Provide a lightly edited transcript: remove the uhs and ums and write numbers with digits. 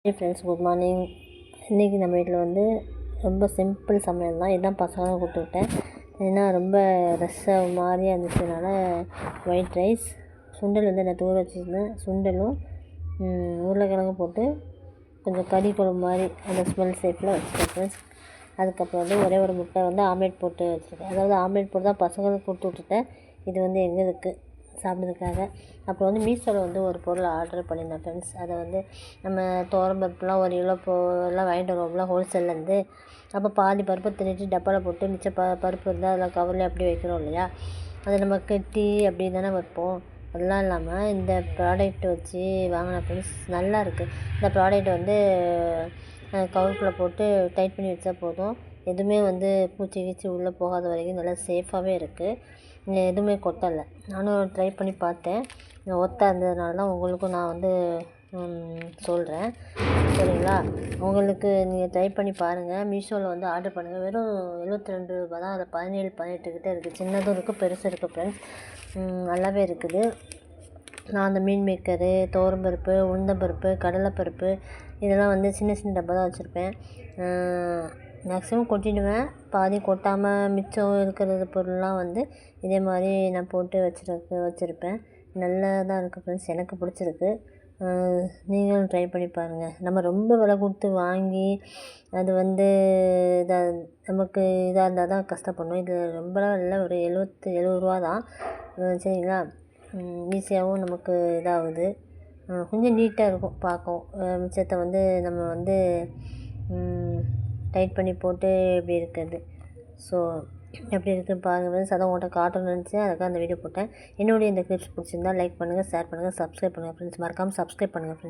Hey friends, good morning. இன்றைக்கி நம்ம வீட்டில் வந்து ரொம்ப சிம்பிள் சமையல் தான். இதுதான் பசங்களும் கொடுத்துக்கிட்டேன். ஏன்னா ரொம்ப ரஸ்ஸாக மாதிரியாக இருந்துச்சுனால ஒயிட் ரைஸ், சுண்டல் வந்து நான் தூர வச்சுருந்தேன். சுண்டலும் உருளைக்கிழங்கும் போட்டு கொஞ்சம் கறி குழம்பு மாதிரி அந்த ஸ்மெல் ஷேப்பில் வச்சுருக்கேன் ஃப்ரெண்ட்ஸ். அதுக்கப்புறம் வந்து ஒரே ஒரு முட்டை வந்து ஆம்லேட் போட்டு வச்சுருக்கேன். அதாவது ஆம்லேட் போட்டு தான் பசங்களுக்கு கொடுத்து விட்டுட்டேன். இது வந்து எங்களுக்கு சாப்பிட்றதுக்காக. அப்புறம் வந்து மீஷோவில் வந்து ஒரு பொருள் ஆர்டர் பண்ணியிருந்தேன் ஃப்ரெண்ட்ஸ். அதை வந்து நம்ம துவரம்பருப்புலாம் ஒரு கிலோ எல்லாம் வாங்கிட்டு வருவோம்ல ஹோல்சேல்லேருந்து. அப்போ பாதி பருப்பை திருட்டு டப்பாவில் போட்டு மிச்ச பருப்பு இருந்தால் அதில் கவரில் அப்படி வைக்கிறோம் இல்லையா, அதை நம்ம கட்டி அப்படி தானே வைப்போம். அதெல்லாம் இல்லாமல் இந்த ப்ராடக்ட் வச்சு வாங்கின ஃப்ரெண்ட்ஸ், நல்லா இருக்குது. இந்த ப்ராடக்ட் வந்து கவருக்குள்ளே போட்டு டைட் பண்ணி வச்சா போதும். எதுவுமே வந்து பூச்சி கீச்சி உள்ளே போகாத வரைக்கும் நல்லா சேஃபாகவே இருக்குது. எதுவுமே கொட்டலை. நானும் ட்ரை பண்ணி பார்த்தேன். ஒத்தா இருந்ததுனால தான் உங்களுக்கும் நான் வந்து சொல்கிறேன், சரிங்களா? உங்களுக்கு நீங்கள் ட்ரை பண்ணி பாருங்கள். மீஷோவில் வந்து ஆர்டர் பண்ணுங்கள். வெறும் ரூ. 72 தான். அதில் 17, 18 கிட்டே இருக்குது. சின்னதும் இருக்குது, பெருசும் இருக்குது ஃப்ரெண்ட்ஸ். நல்லாவே இருக்குது. நான் அந்த மீன் மேக்கரு, துவரம்பருப்பு, உளுந்தம்பருப்பு, கடலைப்பருப்பு இதெல்லாம் வந்து சின்ன சின்ன டப்பா தான் வச்சுருப்பேன். மேக்ஸிமம் கொட்டிடுவேன். பாதி கொட்டாமல் மிச்சம் இருக்கிற பொருள்லாம் வந்து இதே மாதிரி நான் போட்டு வச்சுருப்பேன். நல்லா தான் இருக்குது ஃப்ரெண்ட்ஸ். எனக்கு பிடிச்சிருக்கு. நீங்களும் ட்ரை பண்ணி பாருங்கள். நம்ம ரொம்ப விலை கொடுத்து வாங்கி அது வந்து நமக்கு இதாக இருந்தால் தான் கஷ்டப்படணும். இது ரொம்பலாம் இல்லை, ஒரு 70 ரூபா தான், சரிங்களா? ஈஸியாகவும் நமக்கு இதாகுது. கொஞ்சம் நீட்டாக இருக்கும் பார்க்கவும். மிச்சத்தை வந்து நம்ம வந்து டைட் பண்ணி போட்டு எப்படி இருக்குது, ஸோ எப்படி இருக்குதுன்னு பாருங்கள் ஃப்ரெண்ட்ஸ். அதான் உங்கள்கிட்ட காட்டணும்னு நினச்சேன், அதுக்காக அந்த வீடியோ போட்டேன். என்னுடைய இந்த கிளிப்ஸ் பிடிச்சிருந்தா லைக் பண்ணுங்கள், ஷேர் பண்ணுங்கள், சப்ஸ்கிரைப் பண்ணுங்கள் ஃப்ரெண்ட்ஸ். மறக்காமல் சப்ஸ்கிரைப் பண்ணுங்கள் ஃப்ரெண்ட்ஸ்.